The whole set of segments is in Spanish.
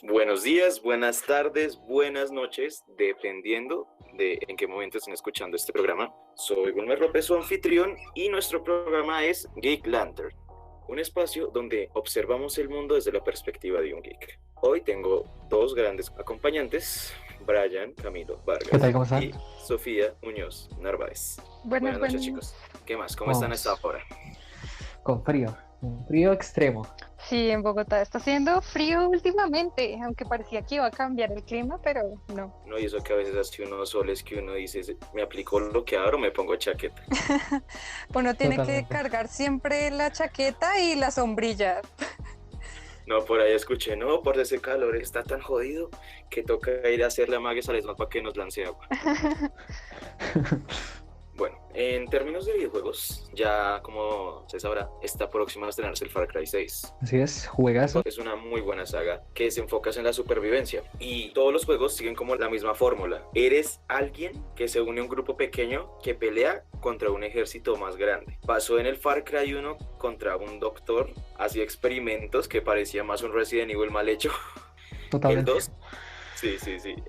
Buenos días, buenas tardes, buenas noches, dependiendo de en qué momento estén escuchando este programa. Soy Wilmer López, su anfitrión, y nuestro programa es Geek Lantern, un espacio donde observamos el mundo desde la perspectiva de un geek. Hoy tengo dos grandes acompañantes, Brian Camilo Vargas. ¿Qué tal? ¿Cómo están? Y Sofía Muñoz Narváez. Buenas noches, chicos. ¿Qué más? ¿Cómo están a esta hora? Con frío, un frío extremo. Sí, en Bogotá está haciendo frío últimamente, aunque parecía que iba a cambiar el clima, pero no. No, y eso que a veces hace unos soles que uno dice, me aplico bloqueador o me pongo chaqueta. Uno tiene Totalmente. que cargar siempre la chaqueta y la sombrilla. No, por ahí escuché, no, por ese calor está tan jodido que toca ir a hacerle amagues al ESMAD para que nos lance agua. Bueno, en términos de videojuegos, ya como se sabrá, está próximo a estrenarse el Far Cry 6. Así es, juegazo. Es una muy buena saga que se enfoca en la supervivencia y todos los juegos siguen como la misma fórmula. Eres alguien que se une a un grupo pequeño que pelea contra un ejército más grande. Pasó en el Far Cry 1 contra un doctor, hacía experimentos que parecía más un Resident Evil mal hecho. Totalmente. El 2 Sí.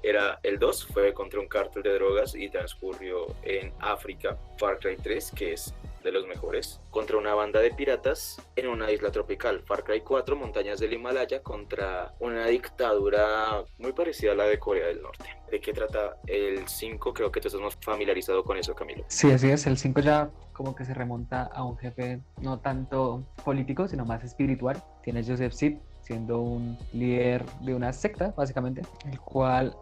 Era el 2 fue contra un cártel de drogas y transcurrió en África. Far Cry 3, que es de los mejores, contra una banda de piratas en una isla tropical. Far Cry 4, montañas del Himalaya, contra una dictadura muy parecida a la de Corea del Norte. ¿De qué trata el 5? Creo que tú estás más familiarizado con eso, Camilo. Sí, así es, el 5 ya como que se remonta a un jefe no tanto político, sino más espiritual. Tiene Joseph Seed siendo un líder de una secta, básicamente, el cual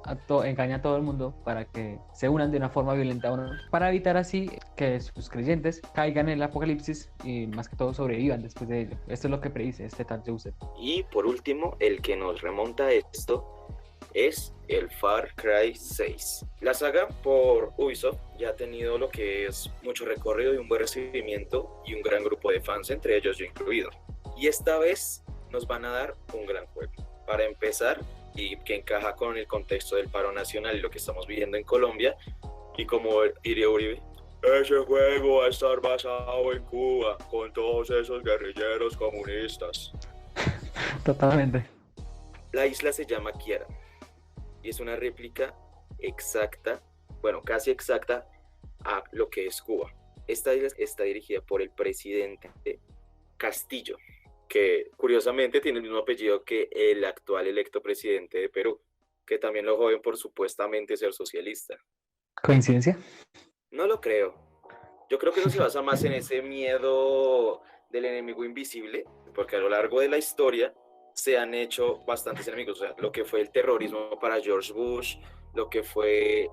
engaña a todo el mundo para que se unan de una forma violenta a uno, para evitar así que sus creyentes caigan en el apocalipsis y más que todo sobrevivan después de ello. Esto es lo que predice este tal Joseph. Y por último, el que nos remonta a esto es el Far Cry 6. La saga por Ubisoft ya ha tenido lo que es mucho recorrido y un buen recibimiento y un gran grupo de fans, entre ellos yo incluido. Y esta vez nos van a dar un gran juego. Para empezar, y que encaja con el contexto del paro nacional y lo que estamos viviendo en Colombia, y como diría Uribe, ese juego va a estar basado en Cuba, con todos esos guerrilleros comunistas. Totalmente. La isla se llama Kiara, y es una réplica exacta, bueno, casi exacta, a lo que es Cuba. Esta isla está dirigida por el presidente Castillo, que curiosamente tiene el mismo apellido que el actual electo presidente de Perú, que también lo joden por supuestamente ser socialista. ¿Coincidencia? No lo creo. Yo creo que eso se basa más en ese miedo del enemigo invisible, porque a lo largo de la historia se han hecho bastantes enemigos. O sea, lo que fue el terrorismo para George Bush, lo que fue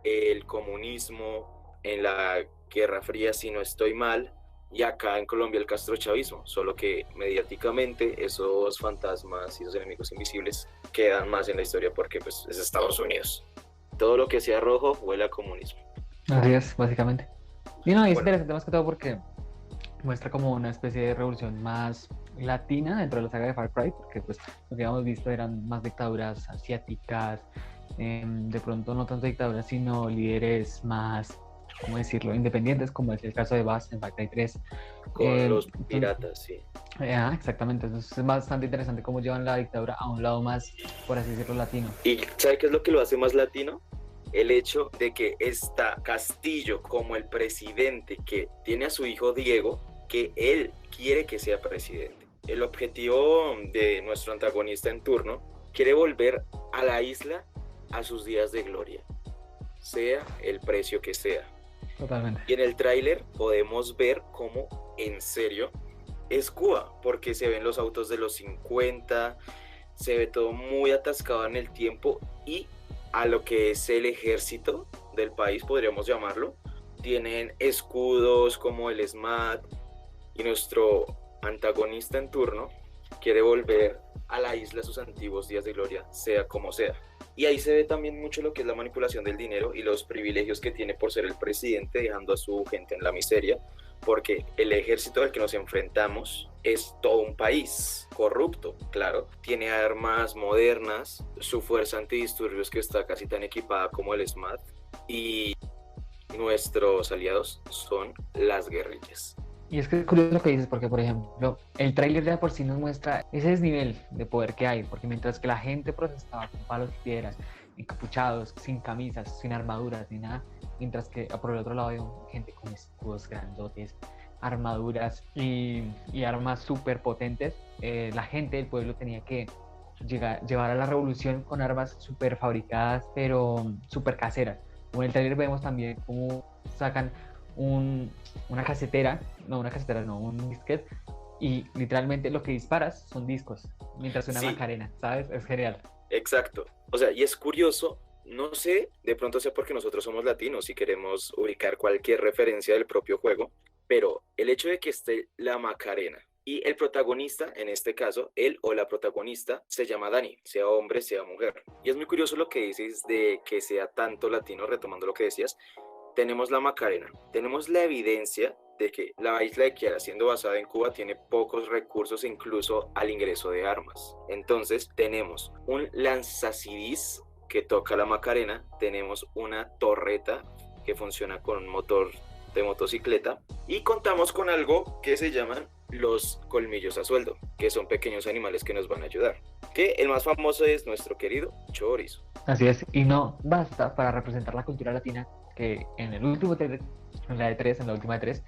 el comunismo en la Guerra Fría, si no estoy mal, y acá en Colombia el castrochavismo, solo que mediáticamente esos fantasmas y esos enemigos invisibles quedan más en la historia porque pues es Estados Unidos. Todo lo que sea rojo huele a comunismo. Así es, básicamente. Y no, es interesante más que todo porque muestra como una especie de revolución más latina dentro de la saga de Far Cry, porque pues lo que habíamos visto eran más dictaduras asiáticas, de pronto no tanto dictaduras, sino líderes más, ¿cómo decirlo?, independientes, como es el caso de Bass en Far Cry 3. Con los piratas, sí. Exactamente, entonces es bastante interesante cómo llevan la dictadura a un lado más, por así decirlo, latino. ¿Y sabe qué es lo que lo hace más latino? El hecho de que está Castillo como el presidente que tiene a su hijo Diego, que él quiere que sea presidente. El objetivo de nuestro antagonista en turno quiere volver a la isla a sus días de gloria, sea el precio que sea. Totalmente. Y en el tráiler podemos ver cómo en serio es Cuba, porque se ven los autos de los 50, se ve todo muy atascado en el tiempo y a lo que es el ejército del país, podríamos llamarlo, tienen escudos como el SMAT y nuestro antagonista en turno quiere volver a la isla a sus antiguos días de gloria, sea como sea. Y ahí se ve también mucho lo que es la manipulación del dinero y los privilegios que tiene por ser el presidente, dejando a su gente en la miseria, porque el ejército al que nos enfrentamos es todo un país corrupto, claro, tiene armas modernas, su fuerza antidisturbios que está casi tan equipada como el SMAT, y nuestros aliados son las guerrillas. Y es que es curioso lo que dices, porque por ejemplo, el tráiler de por sí nos muestra ese desnivel de poder que hay, porque mientras que la gente protestaba con palos y piedras, encapuchados, sin camisas, sin armaduras ni nada, mientras que por el otro lado hay gente con escudos grandotes, armaduras y armas súper potentes, la gente del pueblo tenía que llevar a la revolución con armas súper fabricadas, pero súper caseras. Como en el trailer vemos también cómo sacan un, una casetera, no, un disquete, y literalmente lo que disparas son discos, mientras suena Sí, Macarena, ¿sabes? Es genial. exacto. O sea, y es curioso, no sé, de pronto sea porque nosotros somos latinos y queremos ubicar cualquier referencia del propio juego, pero el hecho de que esté la Macarena y el protagonista, en este caso, él o la protagonista, se llama Dani, sea hombre, sea mujer. Y es muy curioso lo que dices de que sea tanto latino, retomando lo que decías, tenemos la Macarena, tenemos la evidencia de que la isla de Kiara, siendo basada en Cuba, tiene pocos recursos incluso al ingreso de armas. Entonces tenemos un lanzacidís que toca la Macarena, tenemos una torreta que funciona con un motor de motocicleta y contamos con algo que se llaman los colmillos a sueldo, que son pequeños animales que nos van a ayudar. Que el más famoso es nuestro querido chorizo. Así es, y no basta para representar la cultura latina que en el último trailer, en la de 3, en la última de 3,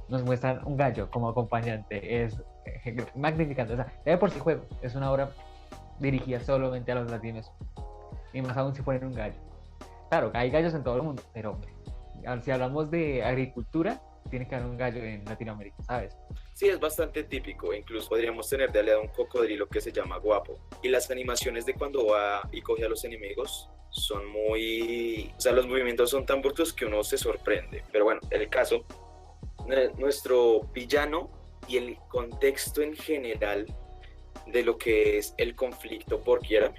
nos muestran un gallo como acompañante. Es magnificante. O sea, ya de por sí juego es una obra dirigida solamente a los latinos, y más aún si ponen un gallo. Claro, hay gallos en todo el mundo, pero si hablamos de agricultura, tiene que haber un gallo en Latinoamérica, ¿sabes? Sí, es bastante típico, incluso podríamos tener de aliado un cocodrilo que se llama Guapo. Y las animaciones de cuando va y coge a los enemigos son muy... O sea, los movimientos son tan bruscos que uno se sorprende. Pero bueno, el caso, nuestro villano y el contexto en general de lo que es el conflicto por Quiera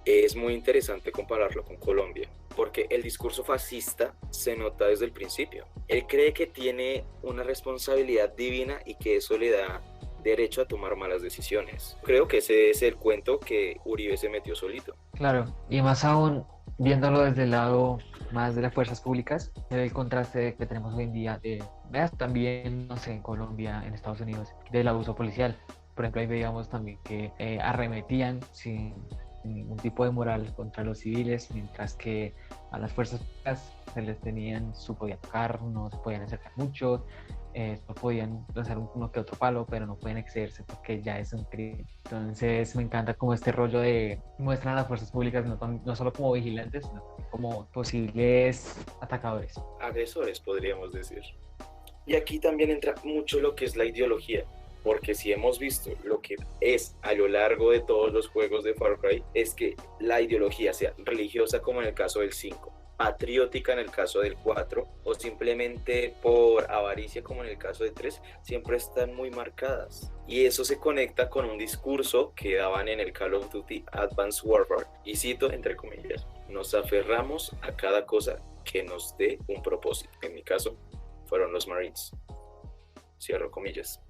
es muy interesante compararlo con Colombia, porque el discurso fascista se nota desde el principio. Él cree que tiene una responsabilidad divina y que eso le da derecho a tomar malas decisiones. Creo que ese es el cuento que Uribe se metió solito. Claro, y más aún viéndolo desde el lado más de las fuerzas públicas, se ve el contraste que tenemos hoy en día de, veas también, no sé, en Colombia, en Estados Unidos, del abuso policial. Por ejemplo, ahí veíamos también que arremetían sin ningún tipo de moral contra los civiles, mientras que a las fuerzas públicas se les tenían, su podía tocar, no se podían acercar mucho, no podían lanzar uno que otro palo, pero no pueden excederse porque ya es un crimen. Entonces me encanta como este rollo de muestran a las fuerzas públicas no solo como vigilantes, sino como posibles atacadores. Agresores, podríamos decir. Y aquí también entra mucho lo que es la ideología, porque si hemos visto lo que es a lo largo de todos los juegos de Far Cry, es que la ideología, sea religiosa como en el caso del 5, patriótica en el caso del 4, o simplemente por avaricia como en el caso del 3, siempre están muy marcadas. Y eso se conecta con un discurso que daban en el Call of Duty Advanced Warfare, y cito entre comillas, nos aferramos a cada cosa que nos dé un propósito. En mi caso, fueron los Marines. Cierro comillas.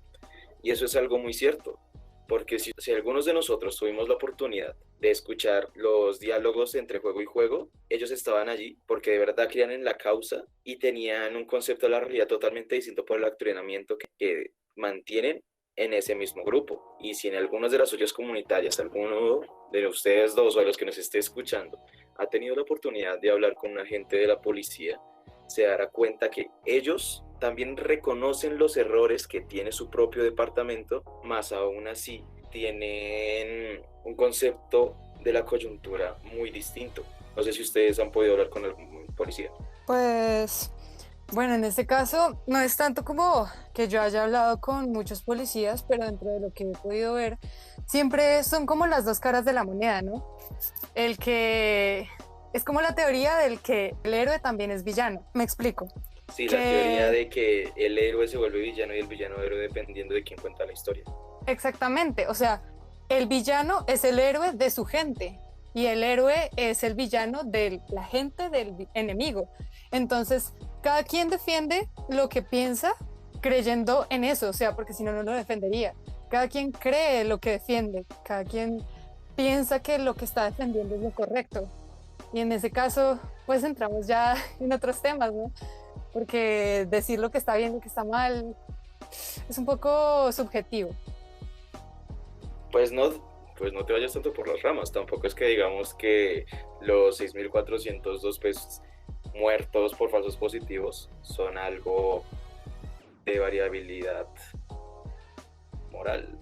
Y eso es algo muy cierto, porque si algunos de nosotros tuvimos la oportunidad de escuchar los diálogos entre juego y juego, ellos estaban allí porque de verdad creían en la causa y tenían un concepto de la realidad totalmente distinto por el adoctrinamiento que mantienen en ese mismo grupo. Y si en algunas de las ollas comunitarias, alguno de ustedes dos o de los que nos esté escuchando, ha tenido la oportunidad de hablar con un agente de la policía, se dará cuenta que ellos también reconocen los errores que tiene su propio departamento, más aún así tienen un concepto de la coyuntura muy distinto. No sé si ustedes han podido hablar con algún policía. Pues, bueno, en este caso no es tanto como que yo haya hablado con muchos policías, pero dentro de lo que he podido ver, siempre son como las dos caras de la moneda, ¿no? El que es como la teoría del que el héroe también es villano. Me explico. Sí, la teoría de que el héroe se vuelve villano y el villano héroe dependiendo de quién cuenta la historia. Exactamente, o sea, el villano es el héroe de su gente y el héroe es el villano de la gente del enemigo. Entonces, cada quien defiende lo que piensa creyendo en eso, o sea, porque si no, no lo defendería. Cada quien cree lo que defiende, cada quien piensa que lo que está defendiendo es lo correcto. Y en ese caso, pues entramos ya en otros temas, ¿no? Porque decir lo que está bien y lo que está mal es un poco subjetivo. Pues no te vayas tanto por las ramas. Tampoco es que digamos que los 6.402 pesos muertos por falsos positivos son algo de variabilidad moral.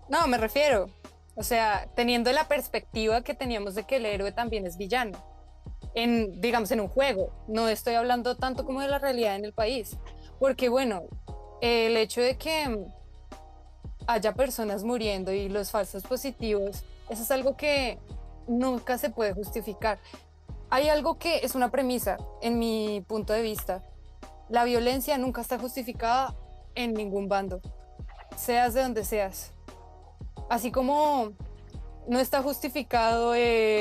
No, me refiero, o sea, teniendo la perspectiva que teníamos de que el héroe también es villano, digamos, en un juego. No estoy hablando tanto como de la realidad en el país, porque bueno, el hecho de que haya personas muriendo y los falsos positivos, eso es algo que nunca se puede justificar. Hay algo que es una premisa, en mi punto de vista. La violencia nunca está justificada en ningún bando, seas de donde seas. Así como no está justificado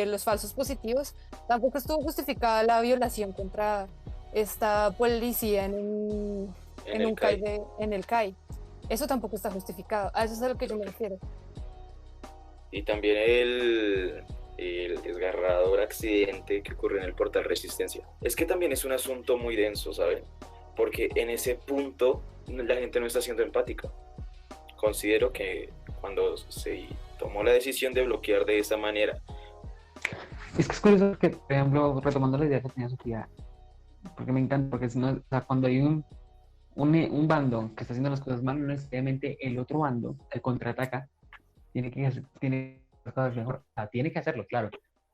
los falsos positivos, tampoco estuvo justificada la violación contra esta policía en el CAI. Eso tampoco está justificado. A eso es a lo que yo me refiero. Y también el desgarrador accidente que ocurrió en el Portal Resistencia. Es que también es un asunto muy denso, ¿saben? Porque en ese punto la gente no está siendo empática. Considero que cuando se tomó la decisión de bloquear de esa manera. Es que es curioso que, por ejemplo, retomando la idea que tenía Sofía, porque me encanta, porque si no, o sea, cuando hay un bando que está haciendo las cosas mal, no necesariamente el otro bando, el contraataca, tiene que hacer las cosas mejor. O sea, tiene que hacerlo, claro,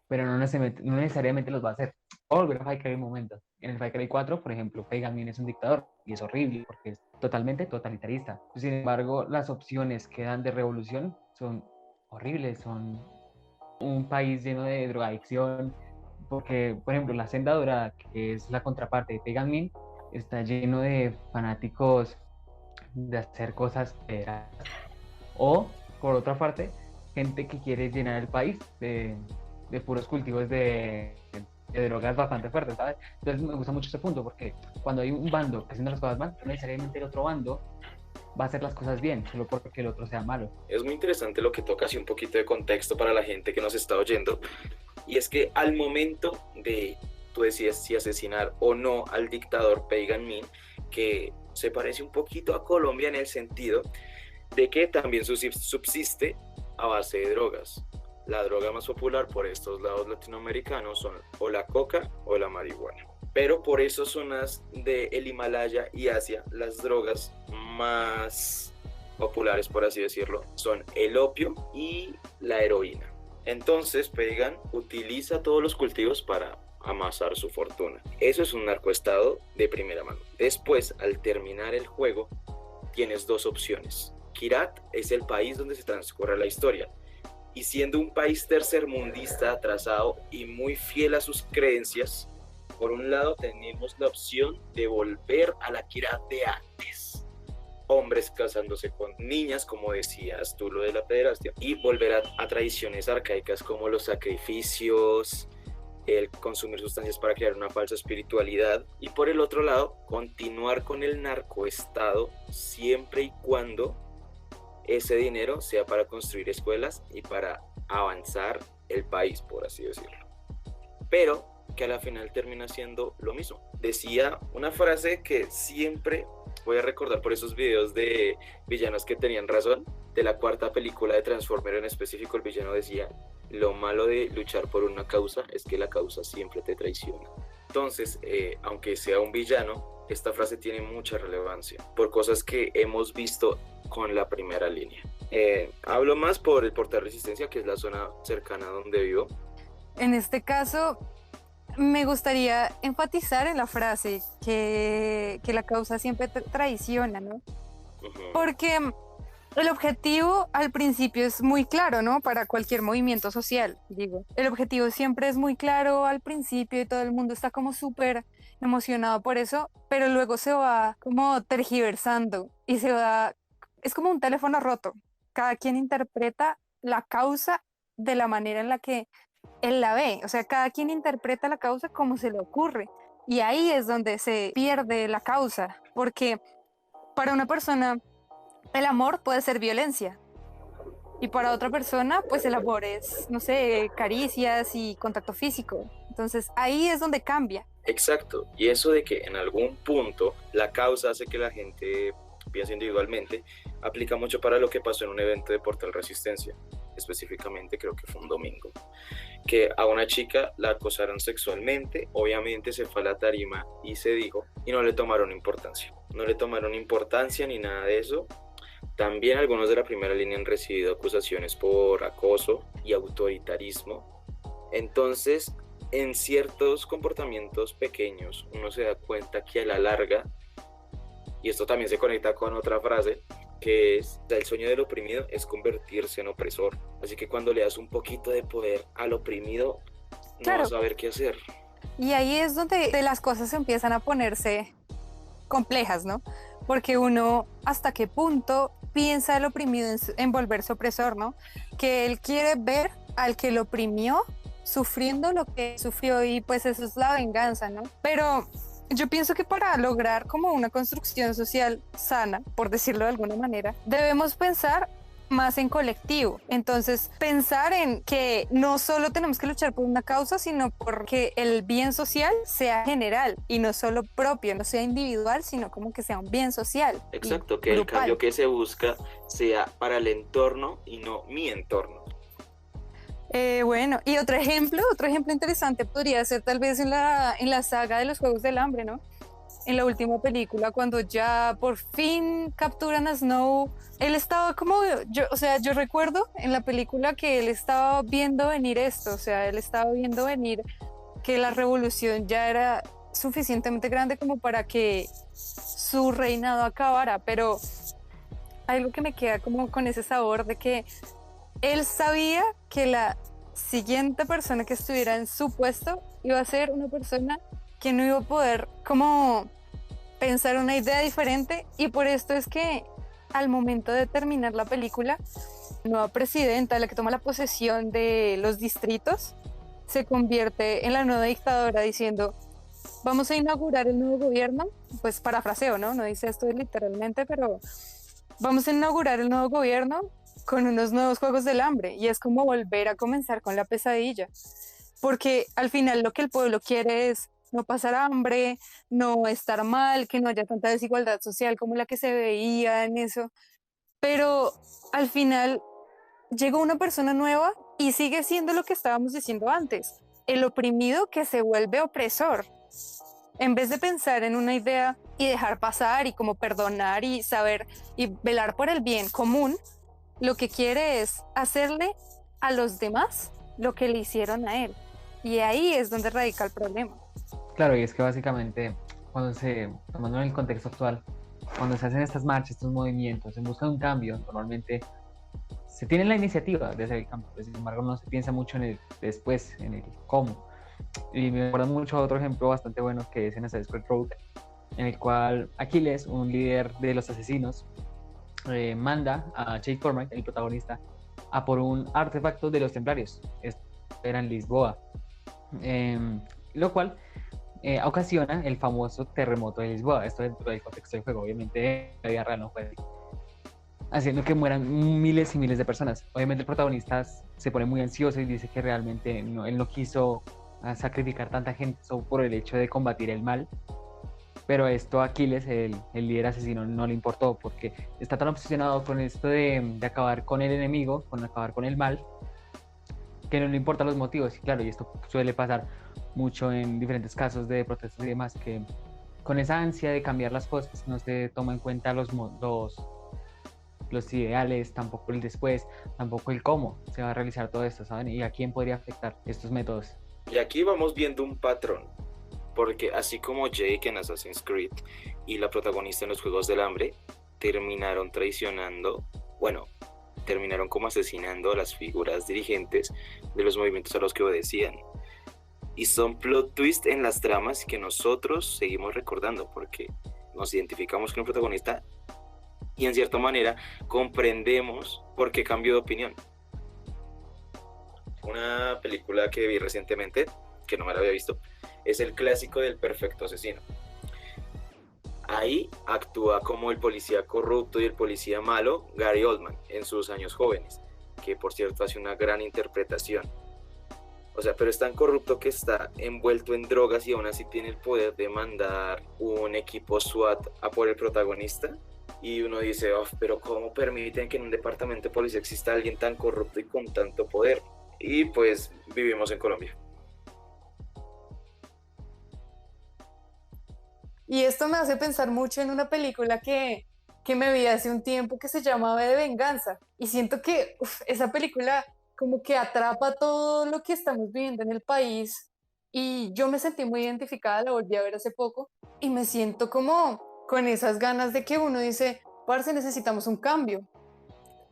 pero no necesariamente los va a hacer. O volver a Far Cry un momento. En el Far Cry 4, por ejemplo, Pagan Min es un dictador y es horrible porque es totalmente totalitarista. Sin embargo, las opciones que dan de revolución son horribles, son un país lleno de drogadicción, porque, por ejemplo, la Senda Dorada, que es la contraparte de Pagan Min, está lleno de fanáticos de hacer cosas pederadas. O, por otra parte, gente que quiere llenar el país de puros cultivos de drogas bastante fuertes, ¿sabes? Entonces me gusta mucho ese punto, porque cuando hay un bando haciendo las cosas mal, no necesariamente el otro bando va a hacer las cosas bien, solo porque el otro sea malo. Es muy interesante lo que toca, así un poquito de contexto para la gente que nos está oyendo, y es que al momento de tú decides si asesinar o no al dictador Pagan Min, que se parece un poquito a Colombia en el sentido de que también subsiste a base de drogas. La droga más popular por estos lados latinoamericanos son o la coca o la marihuana. Pero por esas zonas del Himalaya y Asia, las drogas más populares, por así decirlo, son el opio y la heroína. Entonces Pagan utiliza todos los cultivos para amasar su fortuna. Eso es un narcoestado de primera mano. Después, al terminar el juego, tienes dos opciones. Kyrat es el país donde se transcurre la historia, y siendo un país tercermundista, atrasado y muy fiel a sus creencias, por un lado tenemos la opción de volver a la Kyrat de antes. Hombres casándose con niñas, como decías tú, lo de la pederastia, y volver a tradiciones arcaicas como los sacrificios, el consumir sustancias para crear una falsa espiritualidad. Y por el otro lado, continuar con el narcoestado siempre y cuando ese dinero sea para construir escuelas y para avanzar el país, por así decirlo. Pero que a la final termina siendo lo mismo. Decía una frase que siempre voy a recordar por esos videos de villanos que tenían razón. De la cuarta película de Transformers en específico, el villano decía: lo malo de luchar por una causa es que la causa siempre te traiciona. Entonces, aunque sea un villano, esta frase tiene mucha relevancia por cosas que hemos visto con la primera línea. Hablo más por el Portal Resistencia, que es la zona cercana donde vivo. En este caso, me gustaría enfatizar en la frase que la causa siempre traiciona, ¿no? Porque el objetivo al principio es muy claro, ¿no? Para cualquier movimiento social, digo. El objetivo siempre es muy claro al principio y todo el mundo está como súper emocionado por eso, pero luego se va como tergiversando y es como un teléfono roto. Cada quien interpreta la causa de la manera en la que él la ve. O sea, cada quien interpreta la causa como se le ocurre. Y ahí es donde se pierde la causa, porque para una persona el amor puede ser violencia. Y para otra persona, pues el amor es, no sé, caricias y contacto físico. Entonces ahí es donde cambia. Exacto. Y eso de que en algún punto la causa hace que la gente pienso individualmente, aplica mucho para lo que pasó en un evento de Portal Resistencia, específicamente creo que fue un domingo, que a una chica la acosaron sexualmente, obviamente se fue a la tarima y se dijo, y no le tomaron importancia, ni nada de eso. También algunos de la primera línea han recibido acusaciones por acoso y autoritarismo. Entonces, en ciertos comportamientos pequeños, uno se da cuenta que a la larga, y esto también se conecta con otra frase, que es, el sueño del oprimido es convertirse en opresor. Así que cuando le das un poquito de poder al oprimido, no Claro. vas a saber qué hacer. Y ahí es donde las cosas empiezan a ponerse complejas, ¿no? Porque uno, ¿hasta qué punto piensa el oprimido en volverse opresor, ¿no? Que él quiere ver al que lo oprimió sufriendo lo que sufrió y pues eso es la venganza, ¿no? Pero yo pienso que para lograr como una construcción social sana, por decirlo de alguna manera, debemos pensar más en colectivo. Entonces, pensar en que no solo tenemos que luchar por una causa, sino porque el bien social sea general y no solo propio, no sea individual, sino como que sea un bien social. Exacto, que el cambio que se busca sea para el entorno y no mi entorno. Bueno, y otro ejemplo interesante podría ser tal vez en la saga de los Juegos del Hambre, ¿no? En la última película, cuando ya por fin capturan a Snow, él estaba como, yo recuerdo en la película que él estaba viendo venir esto, o sea, él estaba viendo venir que la revolución ya era suficientemente grande como para que su reinado acabara, pero algo que me queda como con ese sabor de que él sabía que la siguiente persona que estuviera en su puesto iba a ser una persona que no iba a poder como pensar una idea diferente, y por esto es que al momento de terminar la película, la nueva presidenta, la que toma la posesión de los distritos, se convierte en la nueva dictadora diciendo, vamos a inaugurar el nuevo gobierno, pues parafraseo, ¿no? No dice esto literalmente, pero vamos a inaugurar el nuevo gobierno con unos nuevos Juegos del Hambre, y es como volver a comenzar con la pesadilla, porque al final lo que el pueblo quiere es no pasar hambre, no estar mal, que no haya tanta desigualdad social como la que se veía en eso, pero al final llegó una persona nueva y sigue siendo lo que estábamos diciendo antes, el oprimido que se vuelve opresor. En vez de pensar en una idea y dejar pasar y como perdonar y saber y velar por el bien común, lo que quiere es hacerle a los demás lo que le hicieron a él. Y ahí es donde radica el problema. Claro, y es que básicamente, tomando en el contexto actual, cuando se hacen estas marchas, estos movimientos, en busca de un cambio, normalmente se tiene la iniciativa de hacer el cambio, sin embargo no se piensa mucho en el después, en el cómo. Y me acuerdo mucho otro ejemplo bastante bueno que es en Assassin's Creed Rogue, en el cual Aquiles, un líder de los asesinos, manda a Jake Cormac, el protagonista, a por un artefacto de los templarios. Esto era en Lisboa, lo cual ocasiona el famoso terremoto de Lisboa. Esto dentro del contexto del juego, obviamente la vida real no fue así, haciendo que mueran miles y miles de personas. Obviamente el protagonista se pone muy ansioso y dice que realmente él no quiso sacrificar tanta gente solo por el hecho de combatir el mal, pero esto a Aquiles, el líder asesino, no le importó, porque está tan obsesionado con esto de acabar con el enemigo, con acabar con el mal, que no le importan los motivos. Y claro, y esto suele pasar mucho en diferentes casos de protestas y demás, que con esa ansia de cambiar las cosas no se toma en cuenta los ideales, tampoco el después, tampoco el cómo se va a realizar todo esto, ¿saben? Y a quién podría afectar estos métodos. Y aquí vamos viendo un patrón, porque así como Jake en Assassin's Creed y la protagonista en los Juegos del Hambre terminaron como asesinando a las figuras dirigentes de los movimientos a los que obedecían. Y son plot twists en las tramas que nosotros seguimos recordando, porque nos identificamos con el protagonista y en cierta manera comprendemos por qué cambió de opinión. Una película que vi recientemente, que no me la había visto, es el clásico del perfecto asesino. Ahí actúa como el policía corrupto y el policía malo Gary Oldman en sus años jóvenes, que por cierto hace una gran interpretación. O sea, pero es tan corrupto que está envuelto en drogas y aún así tiene el poder de mandar un equipo SWAT a por el protagonista Y uno dice, "Uf, pero ¿cómo permiten que en un departamento de policía exista alguien tan corrupto y con tanto poder?". Y pues vivimos en Colombia. Y esto me hace pensar mucho en una película que me vi hace un tiempo que se llama V de Venganza. Y siento que esa película como que atrapa todo lo que estamos viviendo en el país. Y yo me sentí muy identificada, la volví a ver hace poco. Y me siento como con esas ganas de que uno dice, parce, necesitamos un cambio.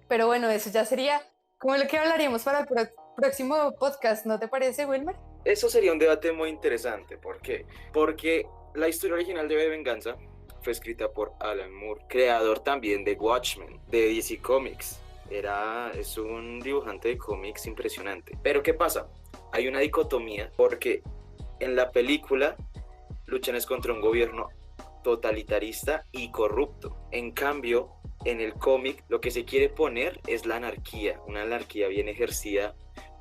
Pero bueno, eso ya sería como lo que hablaríamos para el próximo podcast, ¿no te parece, Wilmer? Eso sería un debate muy interesante. ¿Por qué? Porque la historia original de V de Venganza fue escrita por Alan Moore, creador también de Watchmen, de DC Comics. Es un dibujante de cómics impresionante. Pero ¿qué pasa? Hay una dicotomía porque en la película luchan es contra un gobierno totalitarista y corrupto. En cambio, en el cómic lo que se quiere poner es la anarquía, una anarquía bien ejercida,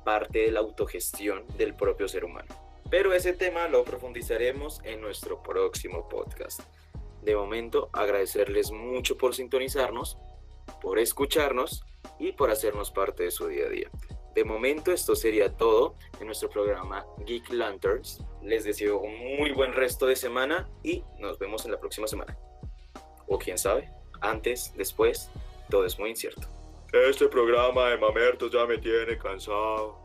parte de la autogestión del propio ser humano. Pero ese tema lo profundizaremos en nuestro próximo podcast. De momento, agradecerles mucho por sintonizarnos, por escucharnos y por hacernos parte de su día a día. De momento, esto sería todo en nuestro programa Geek Lanterns. Les deseo un muy buen resto de semana y nos vemos en la próxima semana. O quién sabe, antes, después, todo es muy incierto. Este programa de mamertos ya me tiene cansado.